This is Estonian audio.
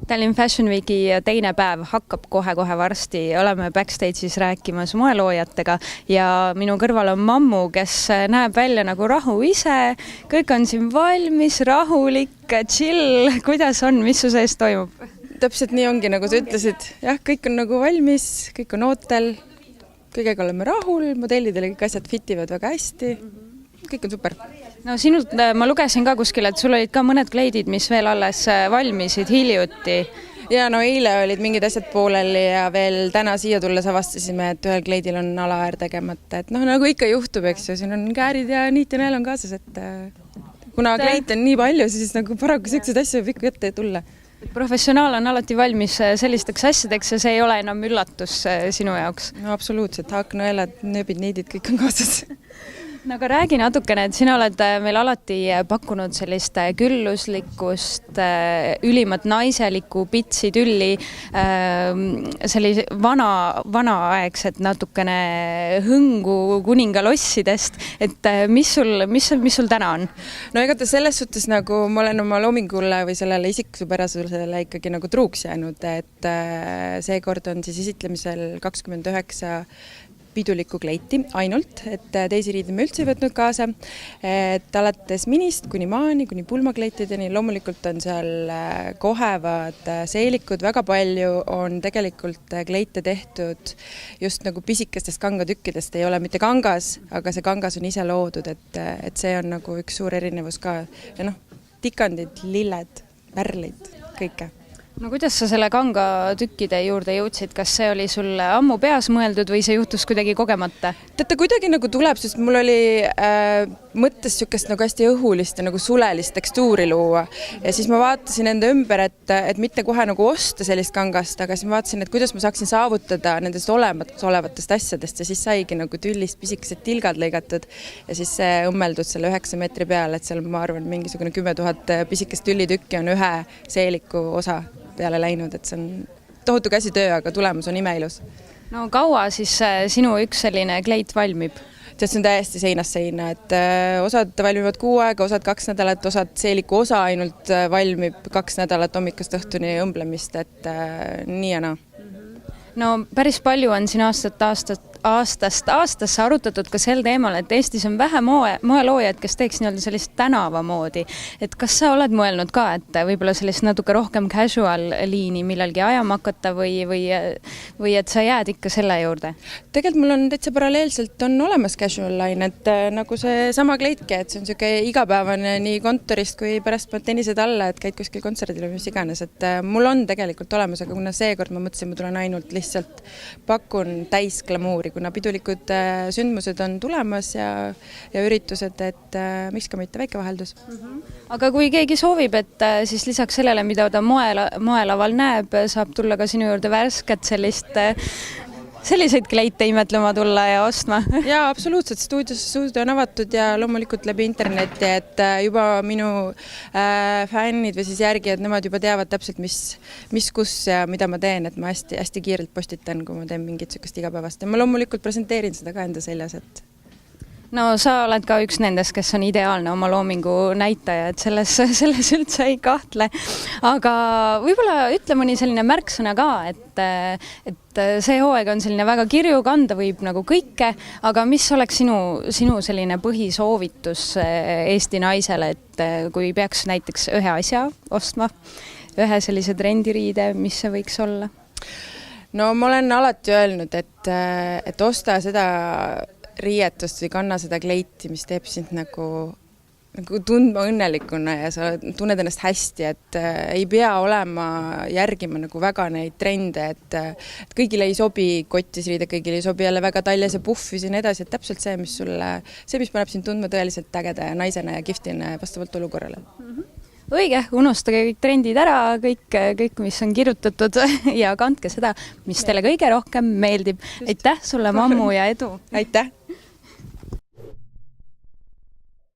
Tallinn Fashion Weeki teine päev hakkab kohe-kohe varsti. Oleme backstage'is rääkimas moeloojatega ja minu kõrval on Mammu, kes näeb välja nagu rahu ise. Kõik on siin valmis, rahulik, chill. Kuidas on, mis su sees toimub? Täpselt nii ongi, nagu sa ütlesid. Jah, kõik on nagu valmis, kõik on ootel. Kõigega oleme rahul, modellidele kõik asjad fitivad väga hästi. Kõik on super. No sinult ma lugesin ka kuskil, et sul olid ka mõned kleidid, mis veel alles valmisid hiljuti. Ja no eile olid mingid asjad pooleli ja veel täna siia tulles avastasime, et ühel kleidil on alaäär tegemata. Et nagu ikka juhtub, eks ju, siin on käärid ja niit ja näel on kaasas, et kuna kleid on nii palju, siis nagu paraku sellised asju võib ikka ette tulla. Professionaal on alati valmis sellisteks asjadeks ja see ei ole enam üllatus sinu jaoks. No absoluutselt, haaknõelad, nööbid, niidid, kõik on kaasas. No aga räägi natukene, et sina oled meil alati pakkunud sellist külluslikkust, ülimat naiselikku pitsi tülli, sellise vanaaegset natukene hõngu kuningalossidest, et mis sul täna on? No ega ta selles suhtes nagu ma olen oma loomingule või sellele isiksupärasusele ikkagi nagu truuks jäänud, et seekord on siis esitlemisel 29 pidulikku kleiti ainult, et teisi riide me üldse ei võtnud kaasa, et alates minist kuni maani, kuni pulmakleitideni, loomulikult on seal kohevad seelikud, väga palju on tegelikult kleite tehtud just nagu pisikestest kangatükkidest, ei ole mitte kangas, aga see kangas on ise loodud, et see on nagu üks suur erinevus ka ja tikandid, lilled, pärlid, kõike. No kuidas sa selle kanga tükkide juurde jõudsid? Kas see oli sul ammu peas mõeldud või see juhtus kuidagi kogemata? Ta kuidagi nagu tuleb, sest mul oli mõttes sükest nagu hästi õhulist ja nagu sulelist tekstuuri luua. Ja siis ma vaatasin enda ümber, et mitte kohe nagu osta sellist kangast, aga siis ma vaatasin, et kuidas ma saaksin saavutada nendest olevatest asjadest ja siis saigi nagu tüllist pisikesed tilgad lõigatud ja siis see õmmeldud selle 9 meetri peale, et seal ma arvan mingisugune 10 000 pisikest tüllitükki on ühe seeliku osa peale läinud, et see on tohutu käsitöö, aga tulemus on imeilus. No kaua siis sinu üks selline kleit valmib? See on täiesti seinast seina, et osad valmivad 6 aega, osad 2 nädalat, osad seeliku osa ainult valmib 2 nädalat hommikust õhtuni õmblemist, et nii ja naa. No päris palju on siin aastast aastasse arutatud ka sel teemal, et Eestis on vähe moeloojad, kes teeks nii-öelda sellist tänava moodi. Et kas sa oled mõelnud ka, et võib-olla sellist natuke rohkem casual liini millalgi ajama hakata või et sa jääd ikka selle juurde? Tegelikult mul on täitsa paralleelselt on olemas casual line, et nagu see sama kleitki, et see on siuke igapäevane nii kontorist kui pärast tennised alla, et käid kuskil kontserdil või mis iganes, et mul on tegelikult olemas, aga kuna seekord ma mõtlesin, ma tulen ainult lihtsalt pakun täis glamuuri, kuna pidulikud sündmused on tulemas ja üritused, et miks ka mitte väike vaheldus. Aga kui keegi soovib, et siis lisaks sellele, mida ta moelaval näeb, saab tulla ka sinu juurde värsket selliseid kleite imetlema tulla ja ostma? Jaa, absoluutselt. Stuudio on avatud ja loomulikult läbi interneti, et juba minu fännid või siis järgijad, nemad juba teavad täpselt, mis kus ja mida ma teen, et ma hästi kiirelt postitan, kui ma teen mingit sükest igapäevast. Ja ma loomulikult presenteerin seda ka enda seljas, et no sa oled ka üks nendest, kes on ideaalne oma loomingu näitaja, et selles üldse ei kahtle. Aga võib-olla ütle mõni selline märksõna ka, et see hooaeg on selline väga kirju, kanda võib nagu kõike, aga mis oleks sinu selline põhisoovitus Eesti naisele, et kui peaks näiteks ühe asja ostma, ühe sellise trendiriide, mis see võiks olla? No ma olen alati öelnud, et osta seda riietust või kanna seda kleiti, mis teeb sind nagu tundma õnnelikuna ja sa tunned ennast hästi, et ei pea olema järgima nagu väga neid trende, et kõigile ei sobi kottisriide, kõigile ei sobi jälle väga taljas ja puffis ja nii edasi, et täpselt see, mis paneb sind tundma tõeliselt ägeda ja naisena ja kiftina vastavalt olukorrale. Õige, unustage kõik trendid ära, kõik, mis on kirjutatud ja kandke seda, mis teile kõige rohkem meeldib. Aitäh sulle, Mammu, ja edu! Aitäh!